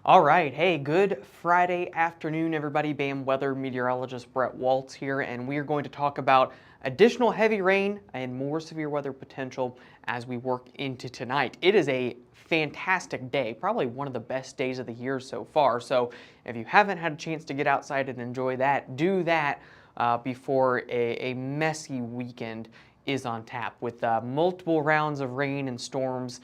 All right, hey, good Friday afternoon, everybody. BAM weather meteorologist Brett Waltz here, and we are going to talk about additional heavy rain and more severe weather potential as we work into tonight. It is a fantastic day, probably one of the best days of the year so far. So if you haven't had a chance to get outside and enjoy that, do that before a messy weekend is on tap with multiple rounds of rain and storms.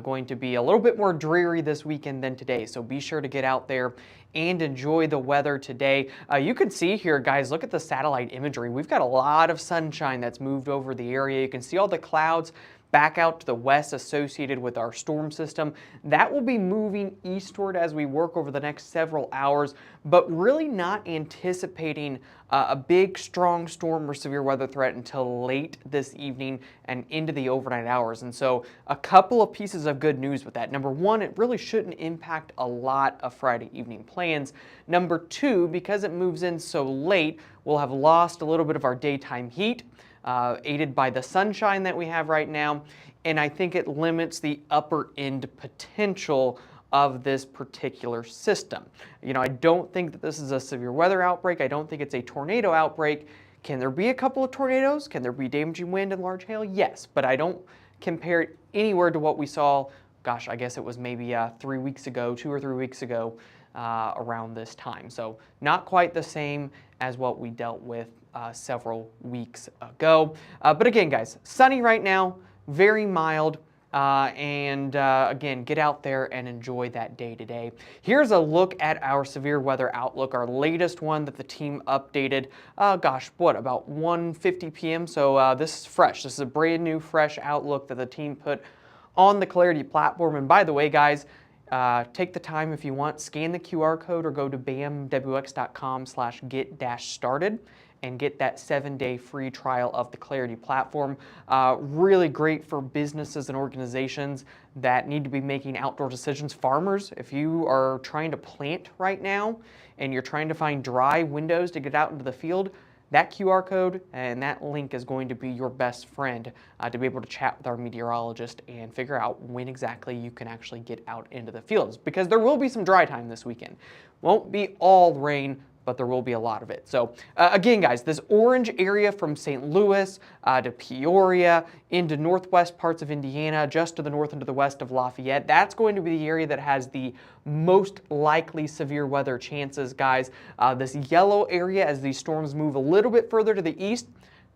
Going to be a little bit more dreary this weekend than today, so be sure to get out there and enjoy the weather today. You can see here, guys, look at the satellite imagery. We've got a lot of sunshine that's moved over the area. You can see all the clouds back out to the west associated with our storm system. That will be moving eastward as we work over the next several hours, but really not anticipating a big, strong storm or severe weather threat until late this evening and into the overnight hours. And so a couple of pieces of good news with that. Number one, it really shouldn't impact a lot of Friday evening plans. Number two, because it moves in so late, we'll have lost a little bit of our daytime heat. Aided by the sunshine that we have right now, and I think it limits the upper end potential of this particular system. I don't think that this is a severe weather outbreak. I don't think it's a tornado outbreak. Can there be a couple of tornadoes? Can there be damaging wind and large hail? Yes, but I don't compare it anywhere to what we saw, gosh, I guess it was maybe 3 weeks ago, 2 or 3 weeks ago, around this time. So not quite the same as what we dealt with several weeks ago. But again, guys, sunny right now, very mild, and again, get out there and enjoy that day today. Here's a look at our severe weather outlook, our latest one that the team updated, about 1:50 p.m. So this is fresh. This is a brand new, fresh outlook that the team put on the Clarity platform. And by the way, guys, take the time if you want, scan the QR code or go to bamwx.com/get-started and get that 7-day free trial of the Clarity platform. Really great for businesses and organizations that need to be making outdoor decisions. Farmers, if you are trying to plant right now and you're trying to find dry windows to get out into the field, that QR code and that link is going to be your best friend to be able to chat with our meteorologist and figure out when exactly you can actually get out into the fields, because there will be some dry time this weekend. Won't be all rain, but there will be a lot of it. So again, guys, this orange area from St. Louis to Peoria into northwest parts of Indiana, just to the north and to the west of Lafayette, that's going to be the area that has the most likely severe weather chances, guys. This yellow area, as these storms move a little bit further to the east,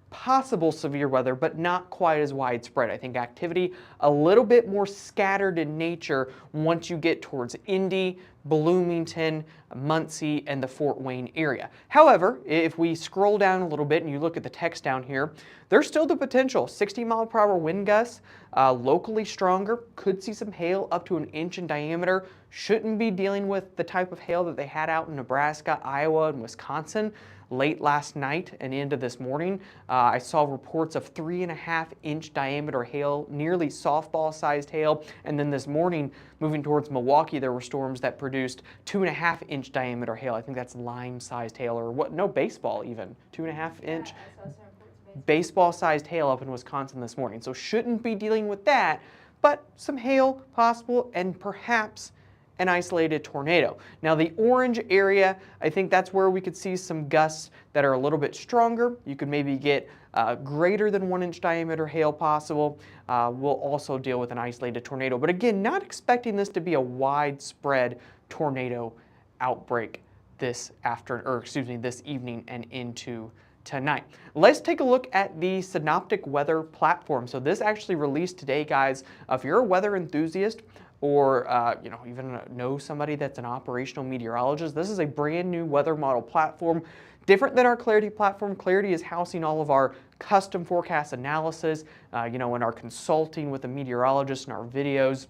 possible severe weather, but not quite as widespread. I think activity a little bit more scattered in nature once you get towards Indy, Bloomington, Muncie, and the Fort Wayne area. However, if we scroll down a little bit and you look at the text down here, there's still the potential 60-mile-per-hour wind gusts, locally stronger, could see some hail up to 1 inch in diameter. Shouldn't be dealing with the type of hail that they had out in Nebraska, Iowa, and Wisconsin late last night and into this morning. I saw reports of 3.5-inch diameter hail, nearly softball-sized hail, and then this morning, moving towards Milwaukee, there were storms that produced 2.5-inch diameter hail. I think that's lime-sized hail, or what? No, baseball even. 2.5-inch baseball-sized hail up in Wisconsin this morning. So shouldn't be dealing with that, but some hail possible and perhaps an isolated tornado. Now the orange area, I think that's where we could see some gusts that are a little bit stronger. You could maybe get greater than 1-inch diameter hail possible. We'll also deal with an isolated tornado. But again, not expecting this to be a widespread tornado outbreak this evening and into tonight. Let's take a look at the Synoptic weather platform. So this actually released today, guys. If you're a weather enthusiast, or even know somebody that's an operational meteorologist, this is a brand new weather model platform. Different than our Clarity platform. Clarity is housing all of our custom forecast analysis, and our consulting with the meteorologist and our videos.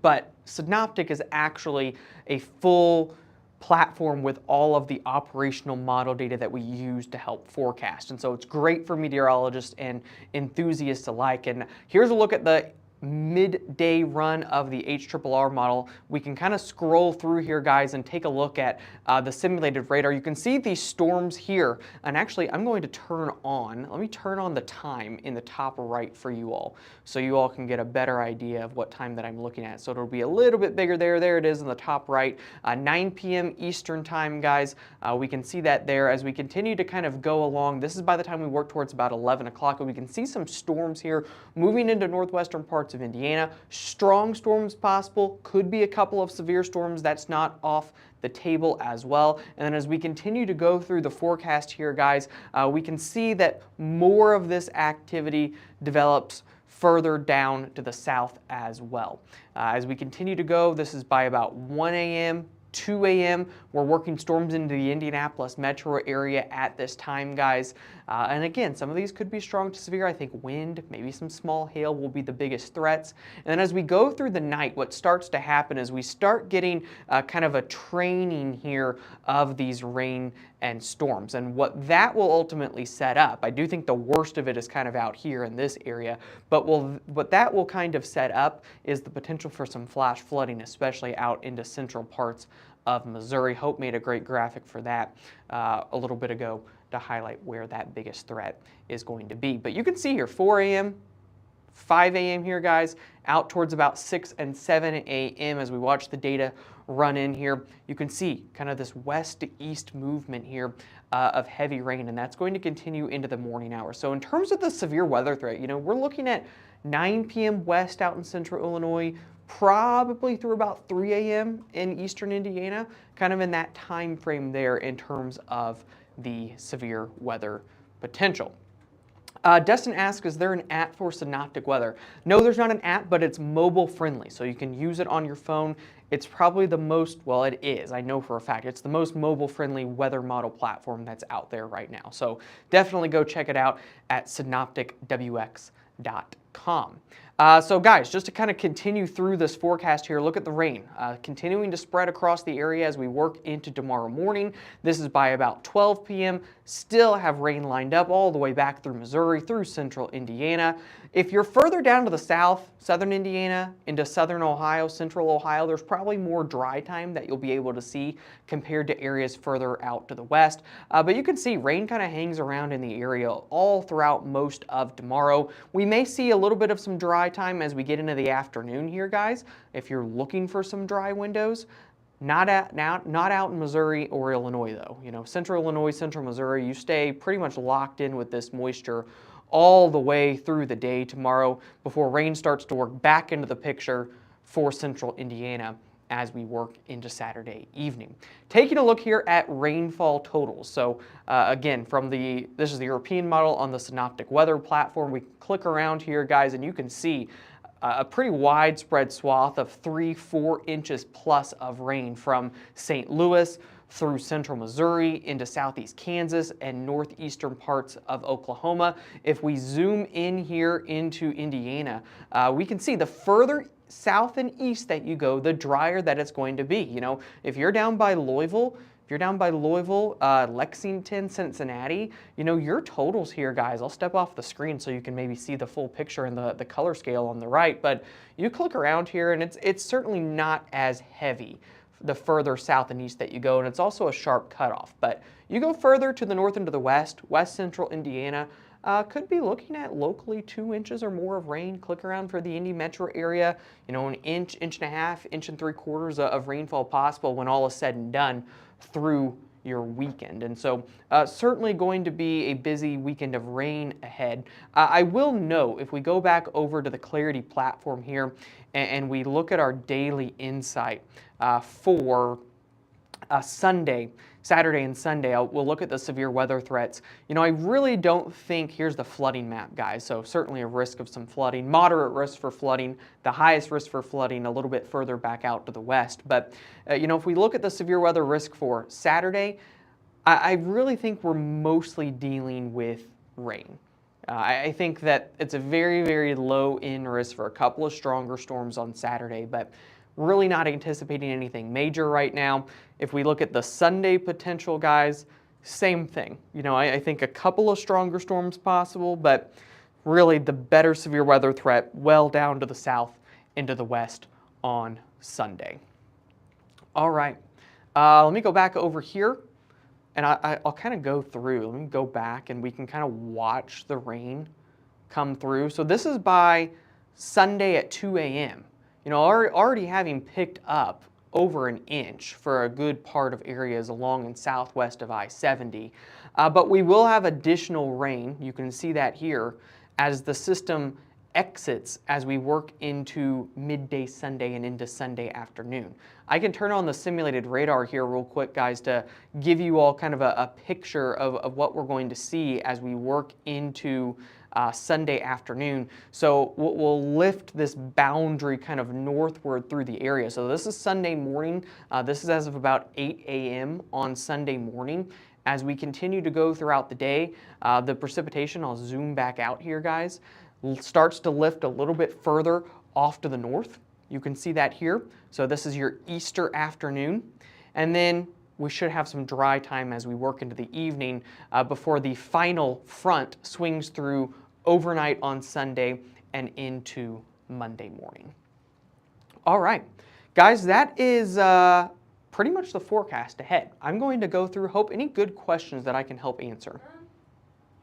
But Synoptic is actually a full platform with all of the operational model data that we use to help forecast. And so it's great for meteorologists and enthusiasts alike. And here's a look at the midday run of the HRRR model, we can kind of scroll through here, guys, and take a look at the simulated radar. You can see these storms here, and actually I'm going to let me turn on the time in the top right for you all, so you all can get a better idea of what time that I'm looking at. So it'll be a little bit bigger there. There it is in the top right, 9 p.m. Eastern time, guys. We can see that there as we continue to kind of go along. This is by the time we work towards about 11 o'clock, and we can see some storms here moving into northwestern parts of Indiana. Strong storms possible, could be a couple of severe storms. That's not off the table as well. And then as we continue to go through the forecast here, guys, we can see that more of this activity develops further down to the south as well. As we continue to go, this is by about 1 a.m., 2 a.m. We're working storms into the Indianapolis metro area at this time, guys. And again, some of these could be strong to severe. I think wind, maybe some small hail will be the biggest threats. And then as we go through the night, what starts to happen is we start getting kind of a training here of these rain and storms. And what that will ultimately set up, I do think the worst of it is kind of out here in this area, but what that will kind of set up is the potential for some flash flooding, especially out into central parts of Missouri. Hope made a great graphic for that a little bit ago to highlight where that biggest threat is going to be. But you can see here 4 a.m., 5 a.m. here, guys, out towards about 6 and 7 a.m. as we watch the data run in here. You can see kind of this west to east movement here of heavy rain, and that's going to continue into the morning hours. So in terms of the severe weather threat, we're looking at 9 p.m. west out in central Illinois, probably through about 3 a.m. in eastern Indiana, kind of in that time frame there in terms of the severe weather potential. Destin asks, is there an app for synoptic weather? No, there's not an app, but it's mobile friendly, so you can use it on your phone. It's probably the most, well, it is, I know for a fact, it's the most mobile friendly weather model platform that's out there right now. So definitely go check it out at synopticwx.com. So guys, just to kind of continue through this forecast here, look at the rain continuing to spread across the area as we work into tomorrow morning. This is by about 12 p.m. Still have rain lined up all the way back through Missouri, through central Indiana. If you're further down to the south, southern Indiana, into southern Ohio, central Ohio, there's probably more dry time that you'll be able to see compared to areas further out to the west. But you can see rain kind of hangs around in the area all throughout most of tomorrow. We may see a little bit of some dry time as we get into the afternoon here, guys. If you're looking for some dry windows, not out in Missouri or Illinois though. Central Illinois, central Missouri, you stay pretty much locked in with this moisture all the way through the day tomorrow before rain starts to work back into the picture for central Indiana as we work into Saturday evening. Taking a look here at rainfall totals. So again, this is the European model on the Synoptic Weather platform. We click around here, guys, and you can see a pretty widespread swath of 3-4 inches plus of rain from St. Louis through central Missouri into southeast Kansas and northeastern parts of Oklahoma. If we zoom in here into Indiana, we can see the further south and east that you go, the drier that it's going to be. If you're down by Louisville, Lexington, Cincinnati, your totals here, guys, I'll step off the screen so you can maybe see the full picture and the color scale on the right, but you click around here and it's certainly not as heavy the further south and east that you go, and it's also a sharp cutoff. But you go further to the north and to the west central Indiana, could be looking at locally 2 inches or more of rain. Click around for the Indy metro area, an inch, inch and a half, inch and 3/4 of rainfall possible when all is said and done through your weekend. And so certainly going to be a busy weekend of rain ahead. I will note, if we go back over to the Clarity platform here and we look at our daily insight for Saturday and Sunday, we'll look at the severe weather threats. I really don't think, here's the flooding map, guys, so certainly a risk of some flooding, moderate risk for flooding, the highest risk for flooding a little bit further back out to the west. But, if we look at the severe weather risk for Saturday, I really think we're mostly dealing with rain. I think that it's a very, very low in risk for a couple of stronger storms on Saturday, but really not anticipating anything major right now. If we look at the Sunday potential, guys, same thing. I think a couple of stronger storms possible, but really the better severe weather threat well down to the south into the west on Sunday. All right, let me go back over here, and I'll kind of go through. Let me go back and we can kind of watch the rain come through. So this is by Sunday at 2 a.m. You know, already having picked up over an inch for a good part of areas along and southwest of I-70. But we will have additional rain. You can see that here as the system exits as we work into midday Sunday and into Sunday afternoon. I can turn on the simulated radar here real quick, guys, to give you all kind of a picture of what we're going to see as we work into Sunday afternoon. So we'll lift this boundary kind of northward through the area. So this is Sunday morning. This is as of about 8 a.m. on Sunday morning. As we continue to go throughout the day, the precipitation, I'll zoom back out here, guys, starts to lift a little bit further off to the north. You can see that here. So this is your Easter afternoon. And then we should have some dry time as we work into the evening before the final front swings through overnight on Sunday and into Monday morning. All right, guys, that is pretty much the forecast ahead. I'm going to go through, hope, any good questions that I can help answer.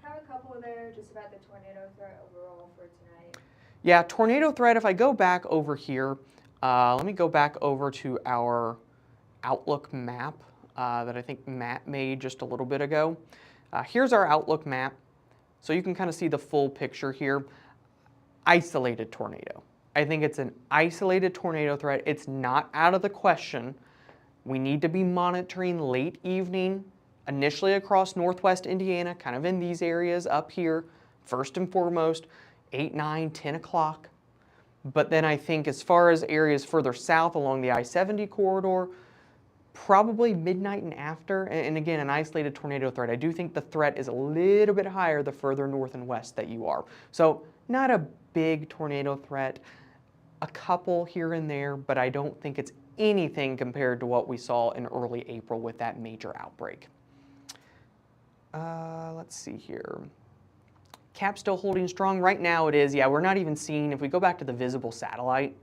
Have a couple there just about the tornado threat overall for tonight. Yeah, tornado threat, if I go back over here, let me go back over to our Outlook map that I think Matt made just a little bit ago. Here's our Outlook map. So you can kind of see the full picture here. Isolated tornado. I think it's an isolated tornado threat. It's not out of the question. We need to be monitoring late evening, initially across northwest Indiana, kind of in these areas up here, first and foremost, 8, 9, 10 o'clock. But then I think as far as areas further south along the I-70 corridor, probably midnight and after, and again, an isolated tornado threat. I do think the threat is a little bit higher the further north and west that you are. So not a big tornado threat, a couple here and there, but I don't think it's anything compared to what we saw in early April with that major outbreak. Let's see here. Cap still holding strong. Right now it is. Yeah, we're not even seeing, if we go back to the visible satellite,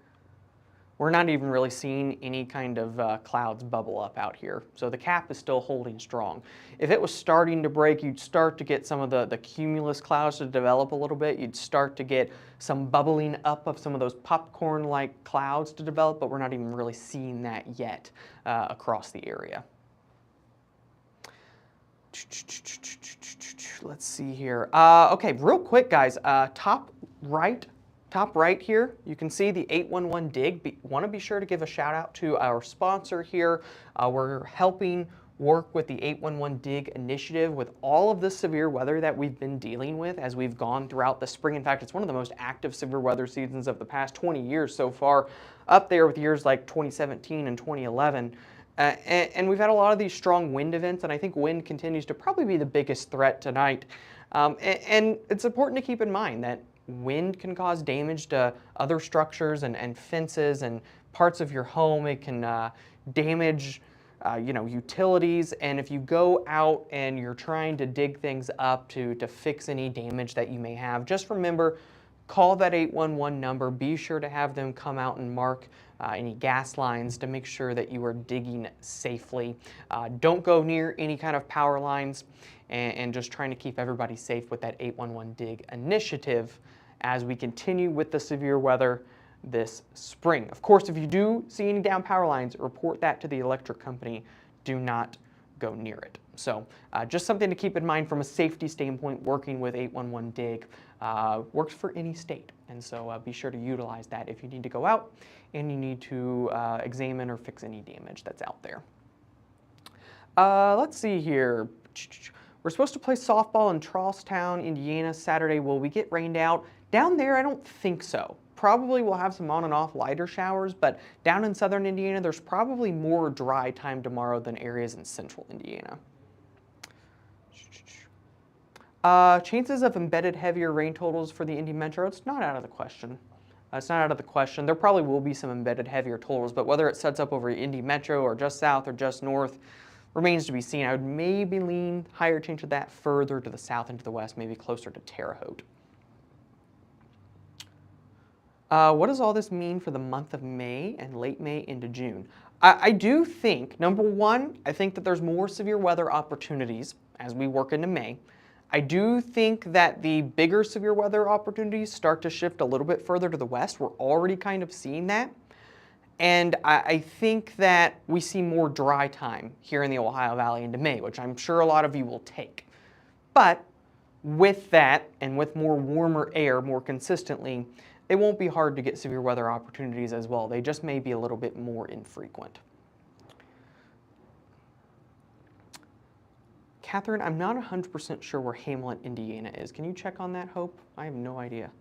we're not even really seeing any kind of clouds bubble up out here. So the cap is still holding strong. If it was starting to break, you'd start to get some of the cumulus clouds to develop a little bit. You'd start to get some bubbling up of some of those popcorn-like clouds to develop, but we're not even really seeing that yet across the area. Let's see here. Okay, real quick, guys. Top right here, you can see the 811 dig. Want to be sure to give a shout out to our sponsor here. We're helping work with the 811 dig initiative with all of the severe weather that we've been dealing with as we've gone throughout the spring. In fact, it's one of the most active severe weather seasons of the past 20 years so far, up there with years like 2017 and 2011. And we've had a lot of these strong wind events, and I think wind continues to probably be the biggest threat tonight. And it's important to keep in mind that wind can cause damage to other structures and fences and parts of your home. It can damage utilities, and if you go out and you're trying to dig things up to fix any damage that you may have, just remember, call that 811 number. Be sure to have them come out and mark any gas lines to make sure that you are digging safely. Don't go near any kind of power lines, and just trying to keep everybody safe with that 811 dig initiative as we continue with the severe weather this spring. Of course, if you do see any down power lines, report that to the electric company. Do not go near it. So just something to keep in mind from a safety standpoint. Working with 811 dig works for any state, and so be sure to utilize that if you need to go out and you need to examine or fix any damage that's out there. Let's see here. We're supposed to play softball in Charlestown, Indiana Saturday. Will we get rained out? Down there, I don't think so. Probably we'll have some on and off lighter showers, but down in southern Indiana, there's probably more dry time tomorrow than areas in central Indiana. Chances of embedded heavier rain totals for the Indy Metro, it's not out of the question. It's not out of the question. There probably will be some embedded heavier totals, but whether it sets up over Indy Metro or just south or just north remains to be seen. I would maybe lean higher chance of that further to the south and to the west, maybe closer to Terre Haute. What does all this mean for the month of May and late May into June? I do think, number one, I think that there's more severe weather opportunities as we work into May. I do think that the bigger severe weather opportunities start to shift a little bit further to the west. We're already kind of seeing that. And I think that we see more dry time here in the Ohio Valley into May, which I'm sure a lot of you will take. But with that, and with more warmer air more consistently, it won't be hard to get severe weather opportunities as well. They just may be a little bit more infrequent. Catherine, I'm not 100% sure where Hamlet, Indiana is. Can you check on that, Hope? I have no idea.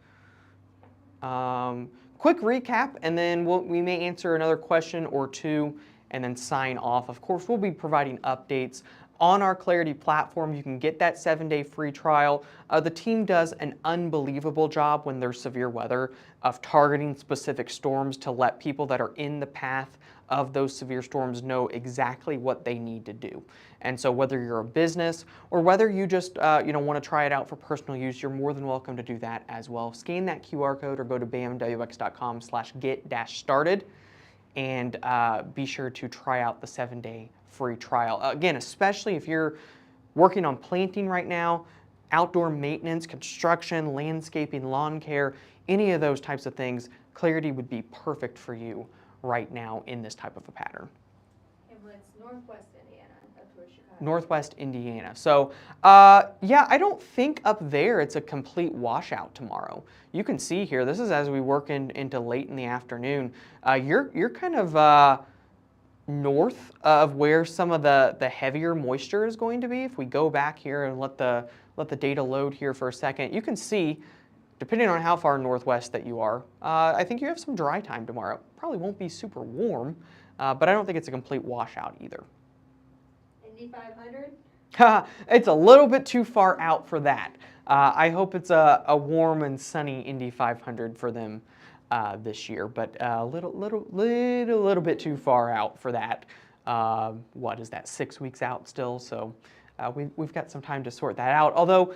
Quick recap, and then we may answer another question or two and then sign off. Of course, we'll be providing updates on our Clarity platform. You can get that 7-day free trial. The team does an unbelievable job when there's severe weather of targeting specific storms to let people that are in the path of those severe storms know exactly what they need to do. And so whether you're a business or whether you just want to try it out for personal use, you're more than welcome to do that as well. Scan that QR code or go to bamwx.com/get-started and be sure to try out the 7-day free trial. Again, especially if you're working on planting right now, outdoor maintenance, construction, landscaping, lawn care, any of those types of things, Clarity would be perfect for you right now in this type of a pattern. Hamlet's Northwest Indiana. That's where Chicago. Northwest Indiana. So, yeah, I don't think up there it's a complete washout tomorrow. You can see here, this is as we work into late in the afternoon. You're kind of north of where some of the heavier moisture is going to be. If we go back here and let the data load here for a second, you can see, depending on how far northwest that you are, I think you have some dry time tomorrow. Probably won't be super warm, but I don't think it's a complete washout either. Indy 500? It's a little bit too far out for that. I hope it's a warm and sunny Indy 500 for them this year, but a little bit too far out for that. What is that, 6 weeks out still? So we've got some time to sort that out. Although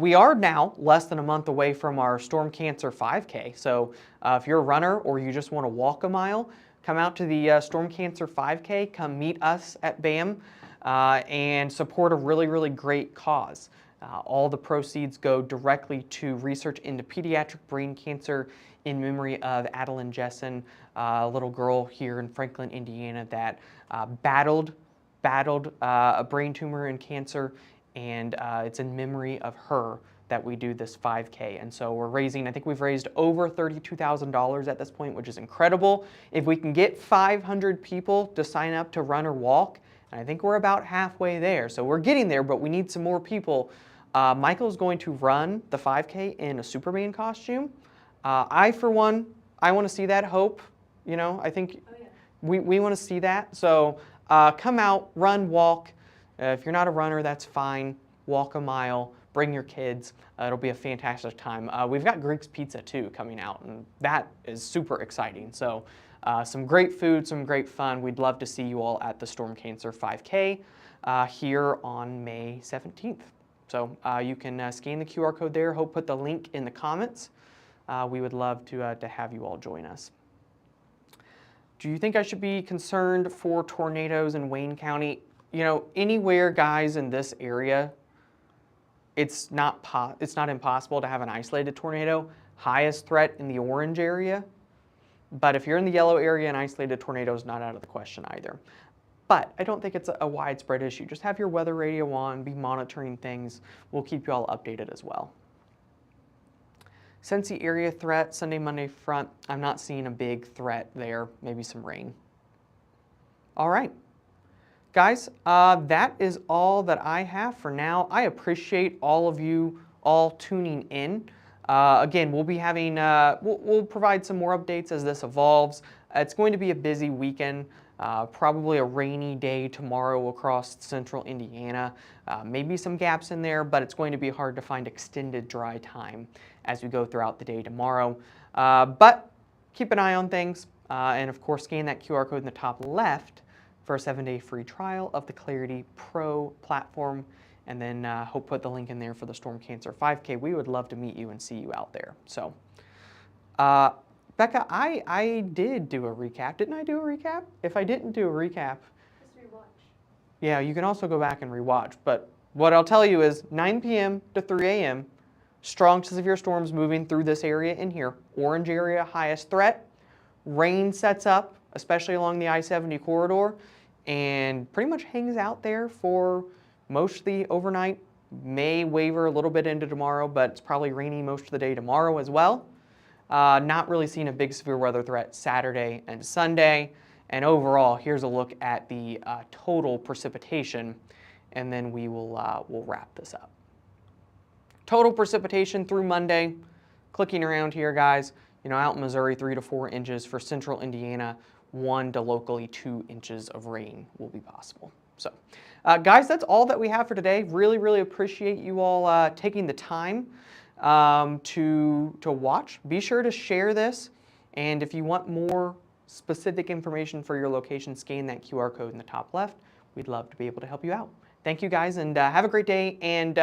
we are now less than a month away from our Storm Cancer 5K. So if you're a runner or you just want to walk a mile, come out to the Storm Cancer 5K, come meet us at BAM and support a really, really great cause. All the proceeds go directly to research into pediatric brain cancer in memory of Adeline Jessen, a little girl here in Franklin, Indiana that battled a brain tumor and cancer, and it's in memory of her that we do this 5K. And so we're raising, I think we've raised over $32,000 at this point, which is incredible. If we can get 500 people to sign up to run or walk, and I think we're about halfway there. So we're getting there, but we need some more people. Michael's going to run the 5K in a Superman costume. I, for one, I want to see that, Hope. You know, I think we want to see that. So come out, run, walk. If you're not a runner, that's fine. Walk a mile, bring your kids. It'll be a fantastic time. We've got Greek's Pizza, too, coming out, and that is super exciting. So some great food, some great fun. We'd love to see you all at the Storm Cancer 5K here on May 17th. So you can scan the QR code there. Hope put the link in the comments. We would love to have you all join us. Do you think I should be concerned for tornadoes in Wayne County? You know, anywhere, guys, in this area, it's not impossible to have an isolated tornado. Highest threat in the orange area. But if you're in the yellow area, an isolated tornado is not out of the question either. But I don't think it's a widespread issue. Just have your weather radio on, be monitoring things. We'll keep you all updated as well. Cincy area threat, Sunday, Monday front. I'm not seeing a big threat there. Maybe some rain. All right. Guys, that is all that I have for now. I appreciate all of you all tuning in. Again, we'll be having, we'll provide some more updates as this evolves. It's going to be a busy weekend. Probably a rainy day tomorrow across central Indiana. Maybe some gaps in there, but it's going to be hard to find extended dry time as we go throughout the day tomorrow. But keep an eye on things, and of course scan that QR code in the top left for a 7-day free trial of the Clarity Pro platform, and then Hope put the link in there for the Storm Cancer 5K. We would love to meet you and see you out there. So Becca, I did do a recap. Didn't I do a recap? If I didn't do a recap, Just rewatch. yeah, you can also go back and rewatch. But what I'll tell you is 9 p.m. to 3 a.m., strong to severe storms moving through this area in here. Orange area, highest threat. Rain sets up, especially along the I-70 corridor, and pretty much hangs out there for most of the overnight. May waver a little bit into tomorrow, but it's probably rainy most of the day tomorrow as well. Not really seeing a big severe weather threat Saturday and Sunday. And overall, here's a look at the total precipitation, and then we'll wrap this up. Total precipitation through Monday, clicking around here, guys. You know, out in Missouri, 3 to 4 inches. For central Indiana, 1 to locally 2 inches of rain will be possible. So, guys, that's all that we have for today. Really, really appreciate you all taking the time to watch. Be sure to share this, and if you want more specific information for your location, scan that QR code in the top left. We'd love to be able to help you out. Thank you, guys, and have a great day. And